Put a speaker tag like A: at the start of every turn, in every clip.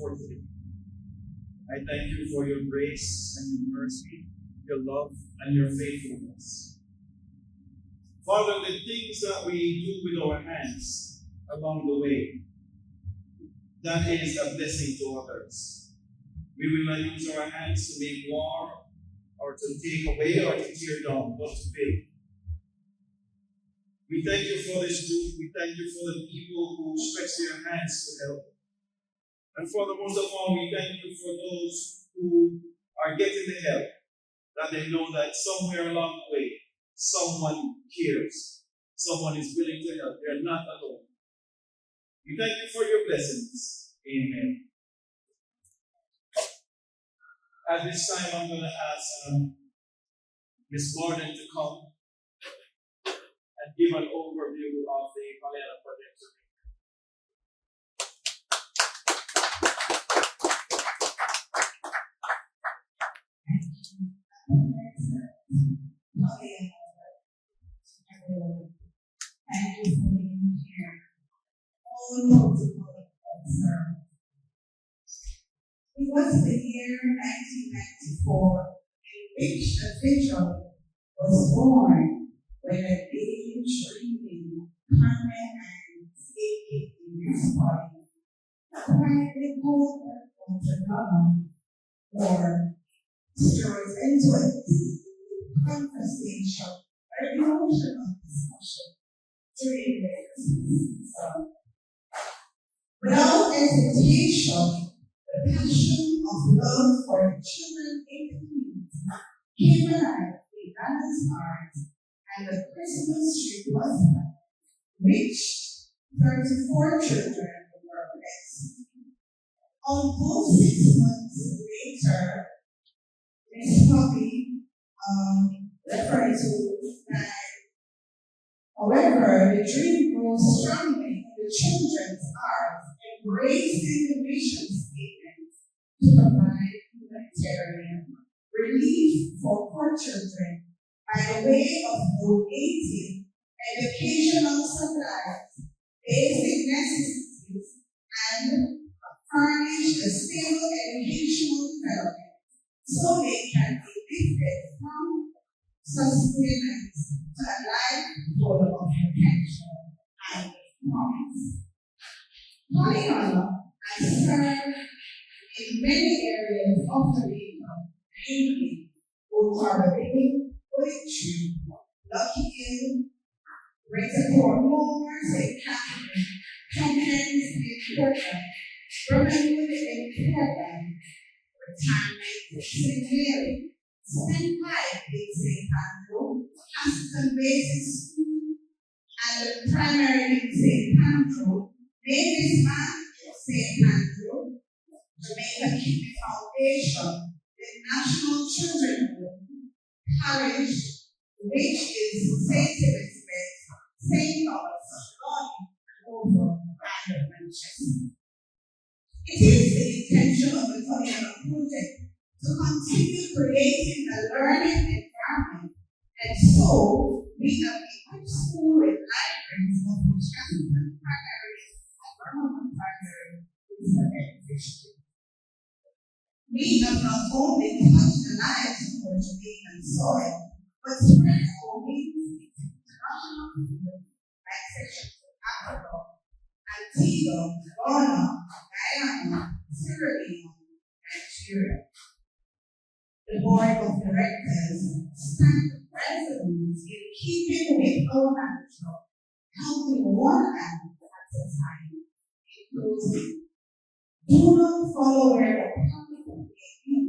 A: for today. I thank you for your grace and your mercy, your love and your faithfulness. Father, the things that we do with our hands along the way, that is a blessing to others. We will not use our hands to make war or to take away or to tear down, but to build. We thank you for this group. We thank you for the people who stretch their hands to help. And Father, most of all, we thank you for those who are getting the help, that they know that somewhere along the way, someone cares. Someone is willing to help. They're not alone. We thank you for your blessings. Amen. At this time, I'm going to ask Ms. Gordon to come and give an overview of the Pollyanna Project.
B: Thank you for being here. All protocol observed. It was the year 1994 in which a vigil was born when a baby dreaming Carmen and taking in his body. Quietly called her to God, or stirred into a deep conversation or emotional discussion during the Christmas song. Without hesitation, the passion of love for the children in the community came alive in Anna's heart, and the Christmas tree was lit, which 34 children were blessed. Almost 6 months later, Miss Poppy referred to that. However, the dream grew strongly in the children's hearts, embracing the mission statement to provide humanitarian relief for poor children by way of donating educational supplies, basic necessities, and furnish a stable educational development so they can be lifted from sustenance to a life full of protection and promise. Pollyanna has served in many areas of Jamaica, namely Old Harbour High School, Lucky Hill, Reservoir Moore, St. Catherine, Tompkins in Portland, Birmingham in Portland, Retirement St. Mary, St. Mike in St. Andrew, Aston Basis School, and the primary in St. Andrew, Davis Man, St. Andrew, Jamaica Kidney Foundation, the National Children Home, Parish, which is St. Elizabeth, St. Thomas, Leone, over and Manchester. It is the intention of the Pollyanna Project to continue creating a learning environment, and so we have equipped school with libraries of which Kessandra James primary is the beneficiary. We have not only touched the lives of our Jamaican soil, but spread our wings into international communities like sections of Africa, Antigua, Ghana, Guyana, Sierra Leone, Nigeria. The board of directors stand resolute in keeping with our mantra, counting one hand at a time. In closing, do not follow where the public will lead you.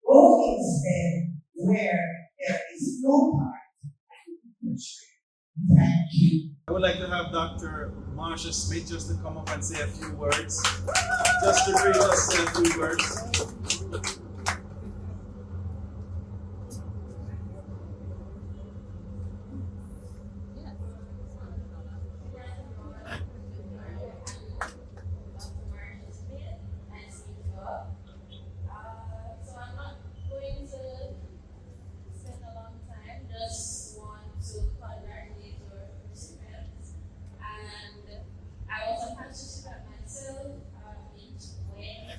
B: Go instead where there is no part in the country. Thank you.
A: I would like to have Dr. Marsha Smith just to come up and say a few words. Just to greet us, say a few words.
C: I was unconscious about myself when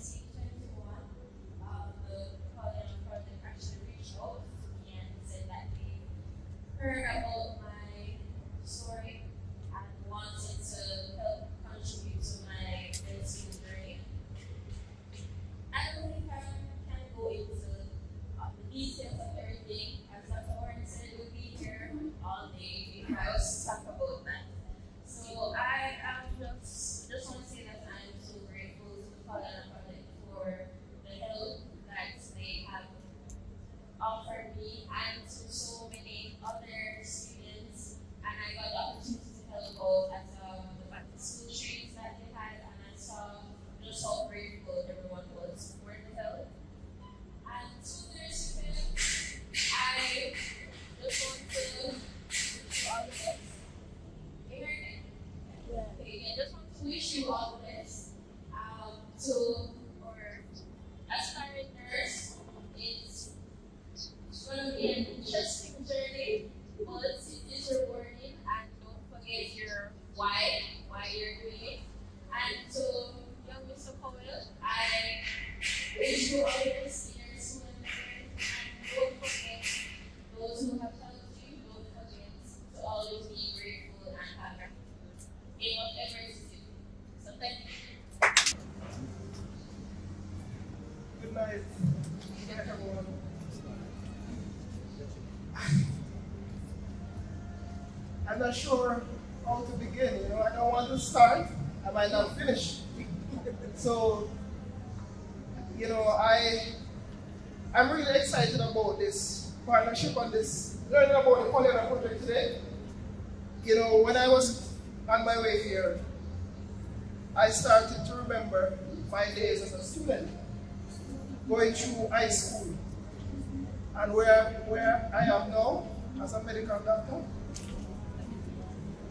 C: not sure how to begin. I don't want to start. I might not finish. So, I'm really excited about this partnership and this learning about the Pollyanna Project today. When I was on my way here, I started to remember my days as a student, going through high school, and where I am now as a medical doctor.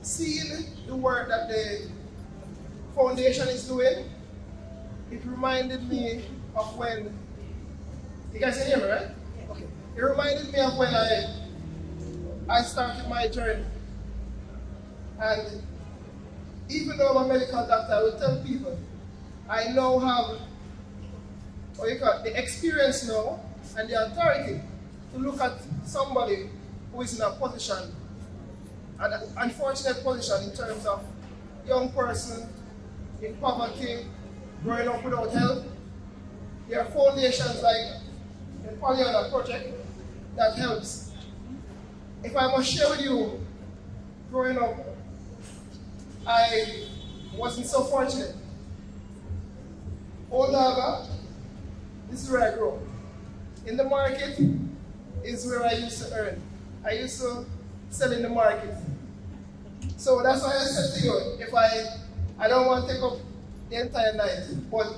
C: Seeing the work that the foundation is doing, it reminded me of when, you guys can hear me, right? Okay. It reminded me of when I started my journey. And even though I'm a medical doctor, I will tell people, I now have the experience now and the authority to look at somebody who is in a position, an unfortunate position in terms of young person in poverty, growing up without help. There are foundations like the Pollyanna Project that helps. If I must share with you, growing up, I wasn't so fortunate. Old Harbour, this is where I grew up. In the market is where I used to earn. I used to sell in the market. So that's why I said to you, if I don't want to take up the entire night, but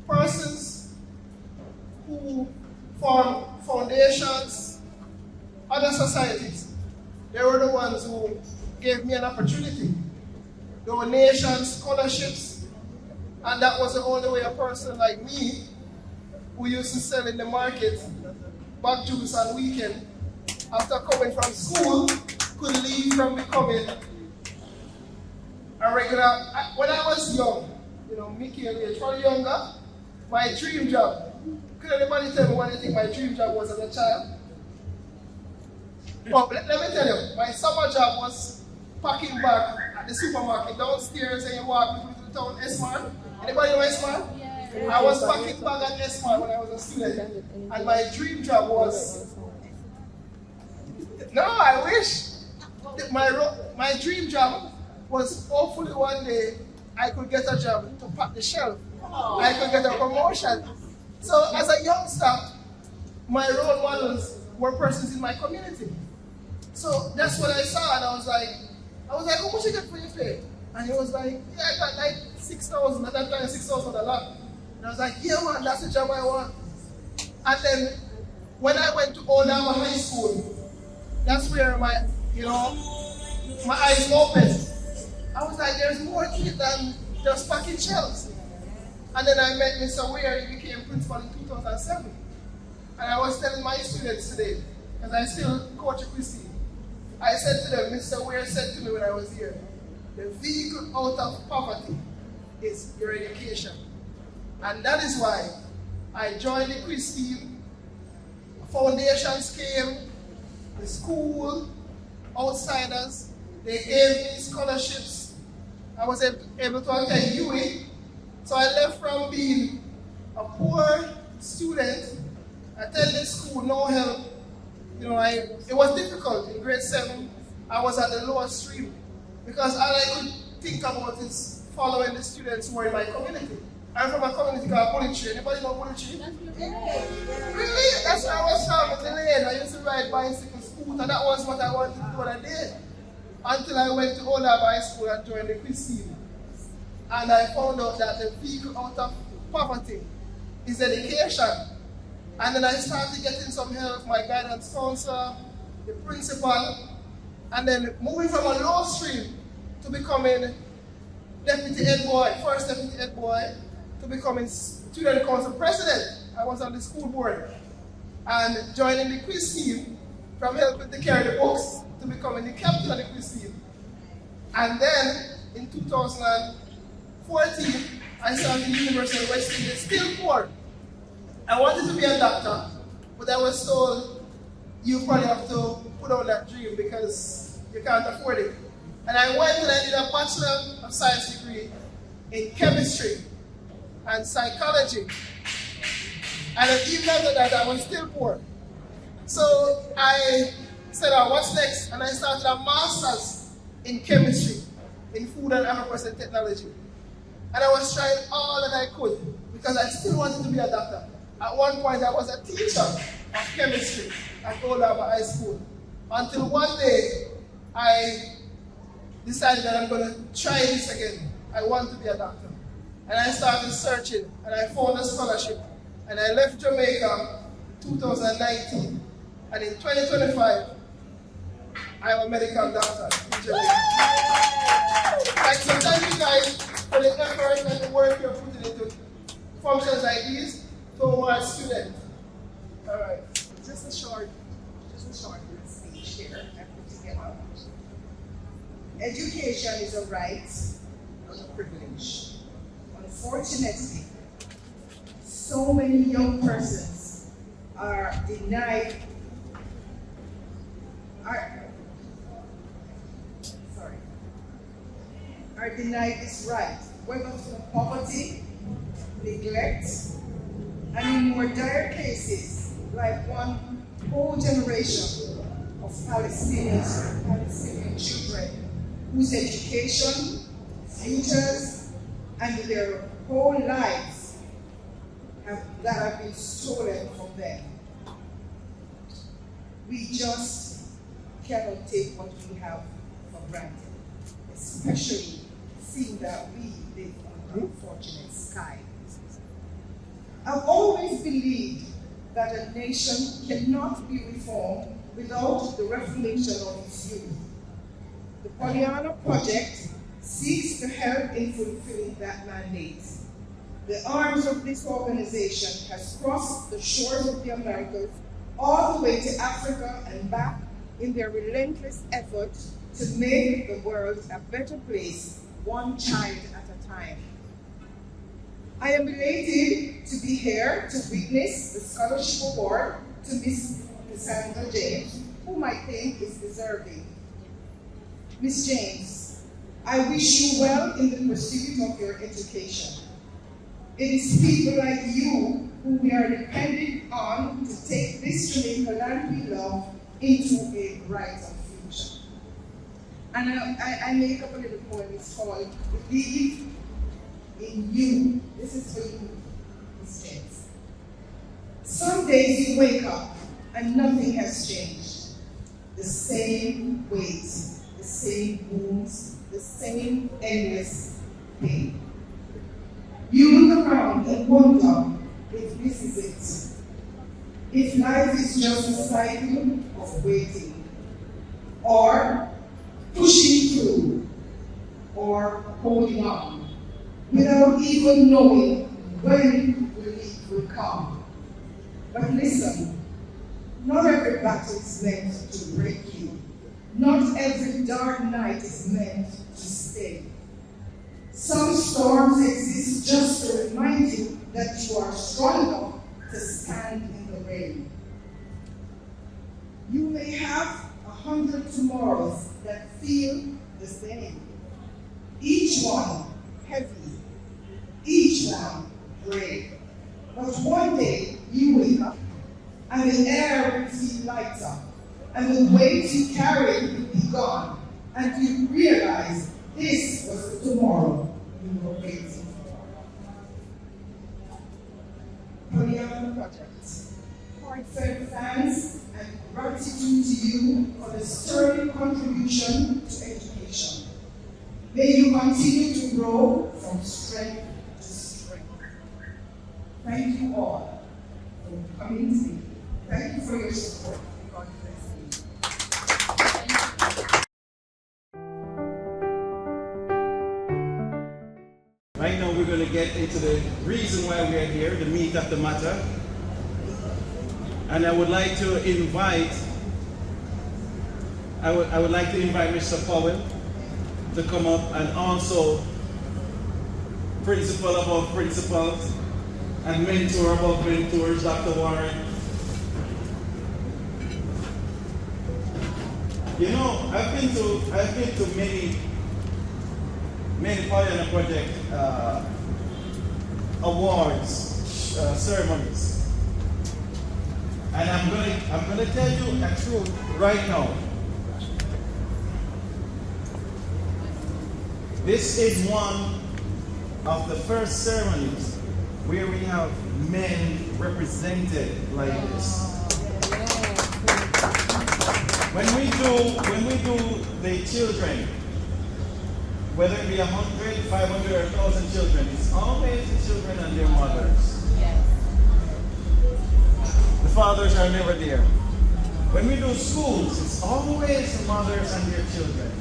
C: persons who form foundations, other societies, they were the ones who gave me an opportunity. Donations, scholarships, and that was the only way a person like me, who used to sell in the market, back juice on weekend, after coming from school, could leave from becoming a regular. When I was young, Mikhail, probably younger, my dream job. Could anybody tell me what they think my dream job was as a child? Well, let me tell you, my summer job was packing back at the supermarket downstairs and you walk to the town, S-Mart. Anybody know S-Mart? Yeah. I was packing back at S-Mart when I was a student. And my dream job was, no, I wish. My dream job was hopefully one day I could get a job to pack the shelf. I could get a promotion. So as a youngster, my role models were persons in my community. So that's what I saw, and I was like, how much you get for your pay? And he was like, yeah, I got like 6,000. At that time, 6,000 was a lot. And I was like, yeah, man, that's the job I want. And then when I went to Old Harbour High School, that's where my eyes opened. I was like, there's more to it than just packing shelves. And then I met Mr. Ware, he became principal in 2007. And I was telling my students today, because I still coach a Christine, I said to them, Mr. Ware said to me when I was here, the vehicle out of poverty is your education. And that is why I joined the Christine. Foundations came, the school, outsiders, they gave me scholarships. I was able to attend UE. So I left from being a poor student, attending school, no help. It was difficult. In grade 7, I was at the lower stream because all I could think about is following the students who were in my community. I'm from a community called Pollyanna. Anybody know Pollyanna? Really? That's where I was from, in Leone. I used to ride bicycle, scooter. That was what I wanted to do, what I did. Until I went to Old Harbour High School and joined the Christine. And I found out that the vehicle out of poverty is education. And then I started getting some help, my guidance counselor, the principal, and then moving from a low stream to becoming deputy head boy, first deputy head boy, to becoming student council president. I was on the school board. And joining the quiz team, from helping to carry the books to becoming the captain of the quiz team. And then in 2014, I started the University of West Indies, still poor. I wanted to be a doctor, but I was told, you probably have to put on that dream because you can't afford it. And I went and I did a Bachelor of Science degree in chemistry and psychology. And even after that, I was still poor. So I said, what's next? And I started a master's in chemistry, in food and agricultural technology. And I was trying all that I could because I still wanted to be a doctor. At one point, I was a teacher of chemistry at Old Harbour High School. Until one day, I decided that I'm going to try this again. I want to be a doctor. And I started searching, and I found a scholarship. And I left Jamaica in 2019. And in 2025, I'm a medical doctor in Jamaica. Right, so thank you guys for the effort and the work you're putting into functions like these towards students. All right.
D: Just a short speech here I put together. Education is a right, not a privilege. Unfortunately, so many young persons are denied this right, whether through poverty, neglect, and in more dire cases, like one whole generation of Palestinian children whose education, futures, and their whole lives have been stolen from them. We just cannot take what we have for granted, especially seeing that we live on an unfortunate sky. I've always believed that a nation cannot be reformed without the reformation of its youth. The Pollyanna Project seeks to help in fulfilling that mandate. The arms of this organization has crossed the shores of the Americas all the way to Africa and back in their relentless effort to make the world a better place, one child at a time. I am elated to be here to witness the scholarship award to Miss Kessandra James, whom I think is deserving. Miss James, I wish you well in the pursuit of your education. It is people like you who we are dependent on to take this Jamaica land we love into a brighter future. And I make up a little poem, it's called Believe in You. This is for you, Miss James. Some days you wake up and nothing has changed. The same weight, the same wounds, the same endless pain. You look around and wonder if this is it. If life is just a cycle of waiting, or pushing through, or holding on, without even knowing when relief will come. But listen, not every battle is meant to break you. Not every dark night is meant to stay. Some storms exist just to remind you that you are strong enough to stand in the rain. You may have 100 tomorrows that feel the same. Each one heavy, each one gray. But one day you wake up and the air will feel lighter and the weight you carried will be gone and you realize this was the tomorrow you were waiting for. Pollyanna Project. Heartfelt thanks and gratitude to you for the sterling contribution to education. May you continue to grow from strength to strength. Thank you all for coming to me. Thank you for your support. God bless you.
A: Right now we're going to get into the reason why we are here, the meat of the matter. And I would like to invite Mr. Powell to come up, and also principal above principals and mentor above mentors, Dr. Warren. You know, I've been to many Pollyanna Project awards ceremonies. And I'm gonna tell you a truth right now. This is one of the first ceremonies where we have men represented like this. When we do the children, whether it be 100, 500, or 1,000 children, it's always the children and their mothers. The fathers are never there. When we do schools, it's always the mothers and their children.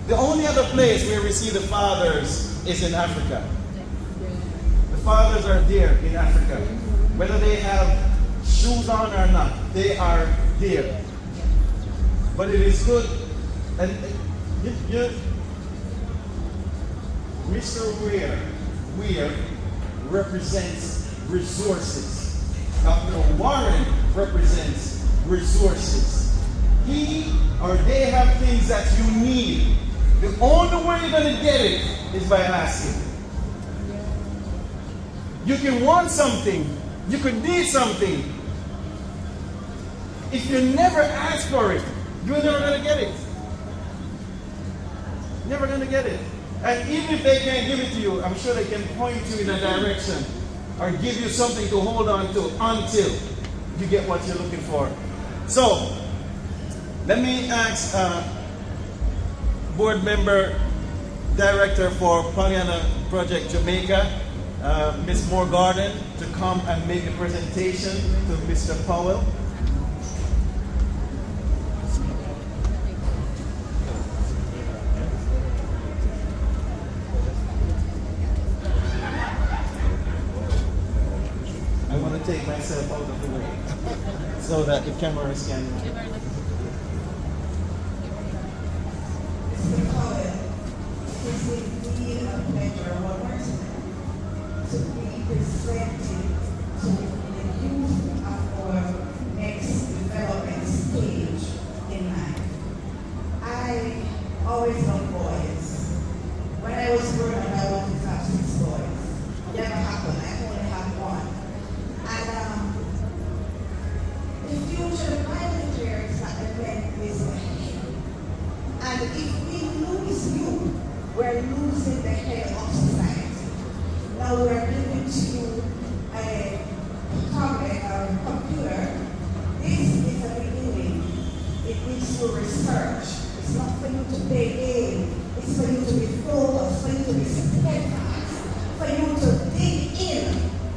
A: The only other place where we see the fathers is in Africa. The fathers are there in Africa. Whether they have shoes on or not, they are there. But it is good. And Mr. Weir represents resources. Dr. Warren represents resources. He or they have things that you need. The only way you're going to get it is by asking. You can want something. You could need something. If you never ask for it, you're never going to get it. Never going to get it. And even if they can't give it to you, I'm sure they can point you in a direction or give you something to hold on to until you get what you're looking for. So, let me ask board member, director for Pollyanna Project Jamaica, Ms. Moore Garden, to come and make a presentation to Mr. Powell. I want to take myself out of the way so that the cameras can.
B: Mr. Powell, it is indeed a pleasure and honor to be presented to the youth of our next development stage in life. I always loved boys. When I was growing up, I wanted to have 6 boys. Never happened. I only have one. And the future, my declares that the men is ahead. And if we lose you, we're losing the head of society. Now we're giving to a tablet or a computer. This is a beginning. It needs to research. It's not for you to play in. It's for you to be focused, for you to be steadfast, for you to dig in.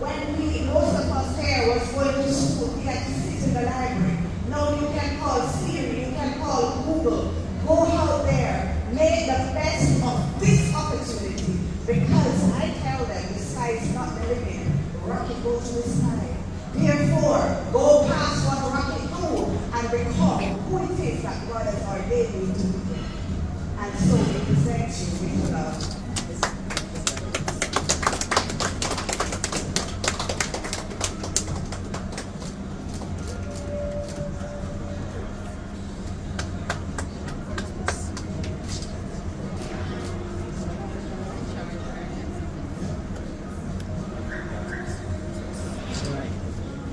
B: When most of us here was going to school, we had to sit in the library. Now you can call Siri, you can call Google. Go out there, make the best of this opportunity, because I tell them the sky is not the limit. Rocket goes to the sky. Therefore, go past what rocket do and become who it is that God has ordained you to be. And so we present you with love.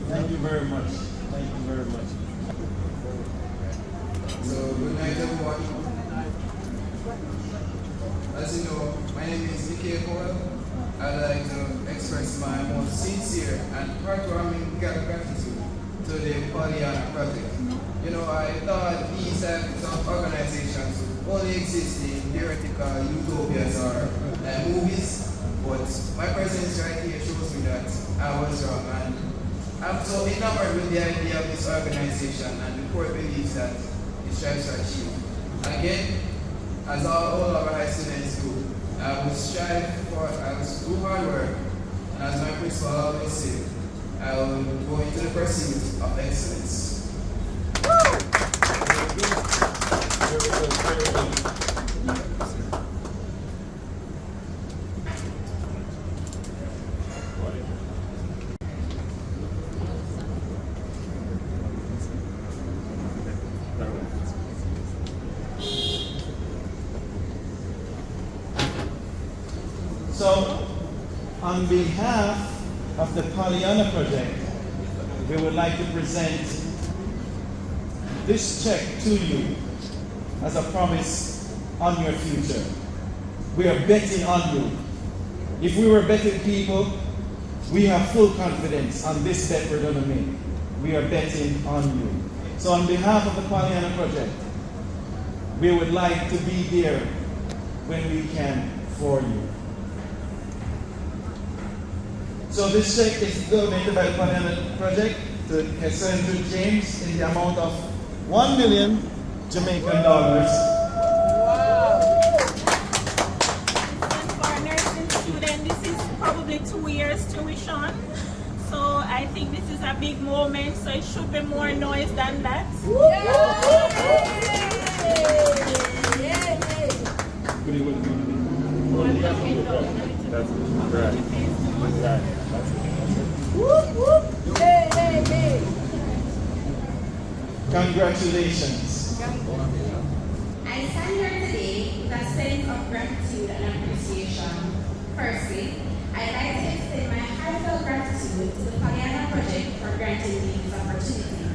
A: Thank you very much. Thank you very much.
E: So, good night everyone. As you know, my name is Mikhail Powell. I'd like to express my most sincere and heartwarming gratitude to the Pollyanna Project. You know, I thought these types of organizations only exist in theoretical utopias or movies, but my presence right here shows me that I was wrong. And I'm so enamored with the idea of this organization and the core beliefs that it strives to achieve. Again, as all of our high students do, I will do hard work, and as my principal always said, I will go into the pursuit of excellence.
A: So, on behalf of the Pollyanna Project, we would like to present this check to you as a promise on your future. We are betting on you. If we were betting people, we have full confidence on this bet we're going to make. We are betting on you. So on behalf of the Pollyanna Project, we would like to be there when we can for you. So this check is donated by the Pollyanna Project to Kessandra James in the amount of $1 million Jamaican dollars.
F: Wow. And for a nursing student, this is probably 2 years tuition. So I think this is a big moment, so it should be more noise than that.
A: Congratulations.
G: I stand here today with a sense of gratitude and appreciation. Firstly, I'd like to extend my heartfelt gratitude to the Pollyanna Project for granting me this opportunity.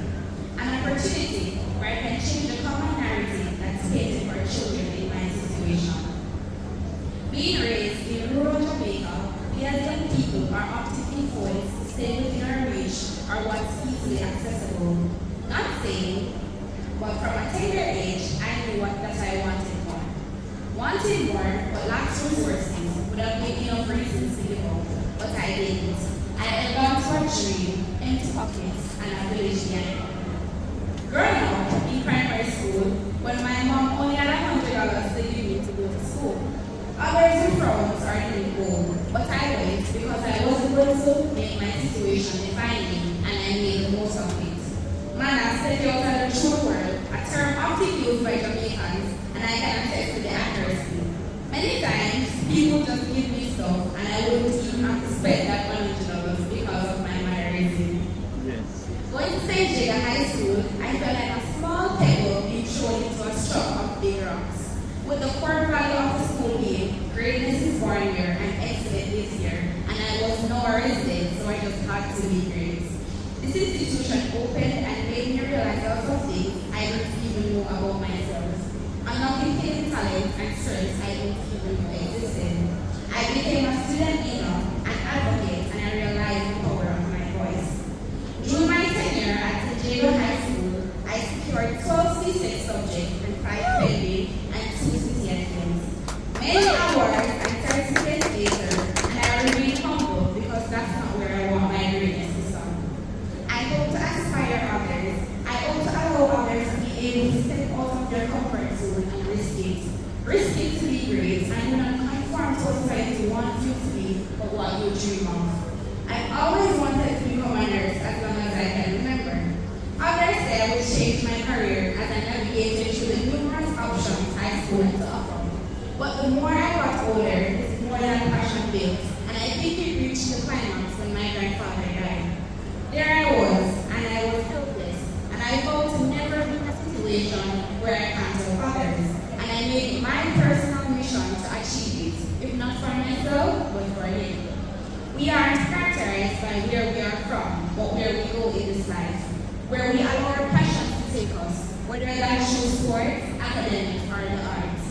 G: An opportunity where I can change the common narrative that's painted for children in my situation. Being raised in rural Jamaica, we as young people are often influenced to stay within our reach or what's easily accessible. Not saying, but from a tender age, I knew that I wanted more. Wanted more, but lacked resources without making enough reasons to give up. But I didn't. I held on to a dream, empty pockets, and a village behind. Growing up in primary school, when my mom only had $100 to give me to go to school, others who frowned or didn't go, but I went because I wasn't going to make my situation define me, and I made the most of it. Mana stepped out of the true world, a term often used by Jamaicans, and I can attest to the accuracy. Many times, people just give me stuff, and I wouldn't even have to spend that $100 because of my mother raising.
A: Yes.
G: Going to St. Jaga High School, I felt like a small pebble being thrown into a struck of big rocks. With the core value of the school being, greatness is born here and excellent this year, and I was no resident, so I just had to be great. This institution opened and made me realize lots of things I didn't even know about myself. Unlocking hidden talents and strengths I didn't even know existed. I became a student leader, an advocate, and I realized the power of my voice. During my tenure at Jamaica High School, I secured 12 CSEC subjects and 5 pending and 2 CTSMs. Many awards and certificates later, and I remain humble because that's not where I want my greatness to start. I hope to inspire others. I hope to allow others to be able to step out of their comfort zone and risk it. Risk it to be great and do not conform to what society wants you to be, but what you dream of. I've always wanted to become a nurse as long as I can remember. Others say I would change my career as I navigated through the numerous options high school had to offer. But the more I got older, the more that passion built, and I think it reached the climax when my grandfather died. There I was, and I was helpless, and I vowed to never be in a situation where I can't help others, and I made my personal mission to achieve it, if not for myself, but for him. We aren't characterized by where we are from, but where we go in this life, where we allow our passions to take us, whether that's through sports, academics, or the arts.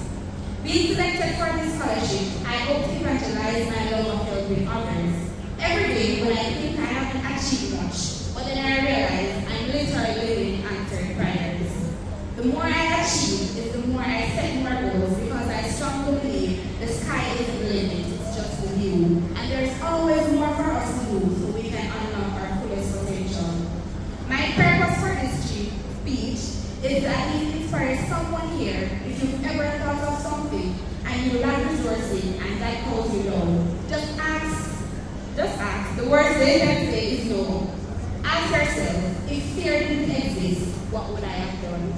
G: Being selected for this scholarship, I hope to evangelize my love of helping others. Every day when I think I haven't achieved much, but then I realize I'm literally living answered prayers. The more I achieve is the more I set more goals because I strongly believe the sky isn't the limit, it's just the view. And there's always more for us to do so we can unlock our fullest potential. My purpose for this speech is that it inspires someone here if you've ever thought of something and you lack resources and that calls you down. Just ask. The worst they can say is no. Ask yourself, if fear didn't exist, what would I have done?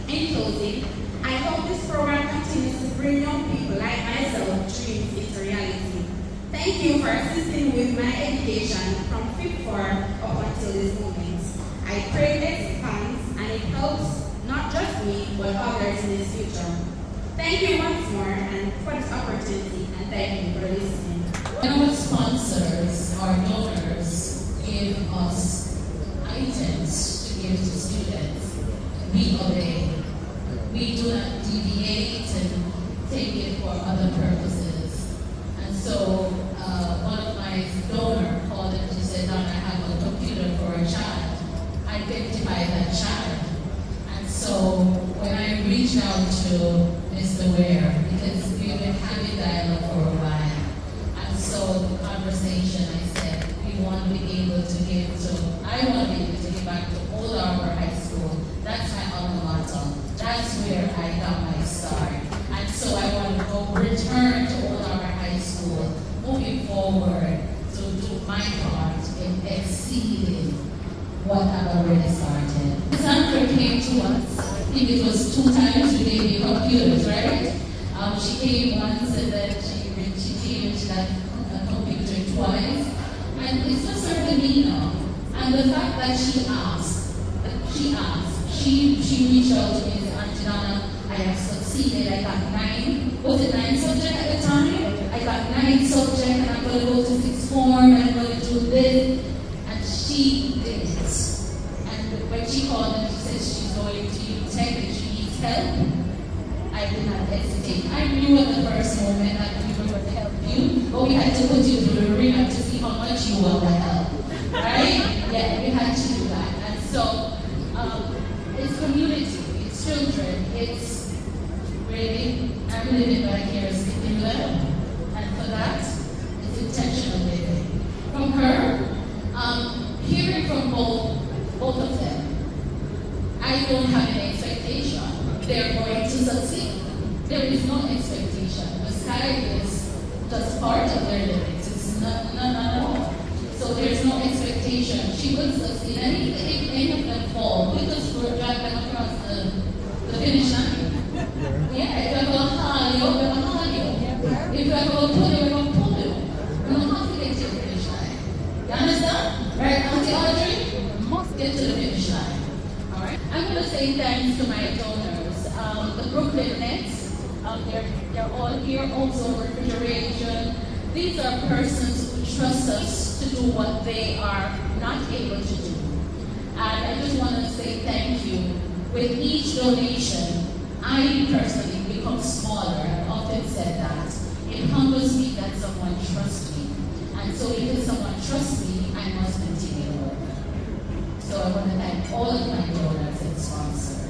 G: In closing, I hope this program continues to bring young people like myself dreams into reality. Thank you for assisting with my education from fifth form up until this moment. I pray it expands and it helps not just me, but others in the future. Thank you once more and for this opportunity, and thank you for listening.
H: Our sponsors, our donors, gave us items to give to students, we obey. We do not deviate and take it for other purposes. And so one of my donors called and she said, Donna, I have a computer for a child. Identify that child. And so when I reached out to Mr. Ware, because we've been having dialogue for a while, and so the conversation, I said, we want to be able to give to, I want to be able to give back to Old Harbour High School. That's my alma mater. That's where I got my start. And so I want to go return to Old Harbour High School, moving forward to do my part in exceeding what I've already started. Kessandra came to us. I think it was 2 times we gave you computers, right? She came once and then she came and she got a computer twice. And it's just her demeanor. And the fact that she reached out to me and said, Auntie Donna, I have succeeded. I got 9, was it 9 subjects at the time? I got 9 subjects and I'm going to go to 6th form and I'm going to do this. And she did it. And when she called and she said she's going to tech and she needs help, I did not hesitate. I knew at the first moment that we were going to help you, but we had to put you through the ringer to see how much you want to help. Right? Yeah, we had to do that. And so it's community, it's children, it's really, I'm living vicariously in Leone. And for that, it's intentional living. From her, hearing from both of them, I don't have an expectation they're going to succeed. There is no expectation. The sky is just part of their limits. It's none at all. So there's no expectation. She will succeed. And even if any of them fall, we just will drag them across the finish line. Yeah, if I go hard, you're going to hard you. If I go pull you, we're going to pull you. We don't have to get to the finish line. You understand? Right, Auntie Audrey? We must get to the finish line. All right? I'm going to say thanks to my donors. The Brooklyn Nets, they're all here, also refrigeration. These are persons who trust us to do what they are not able to do. And I just want to say thank you. With each donation, I personally become smaller. I've often said that. It humbles me that someone trusts me. And so because someone trusts me, I must continue to work. So I want to thank all of my donors and sponsors.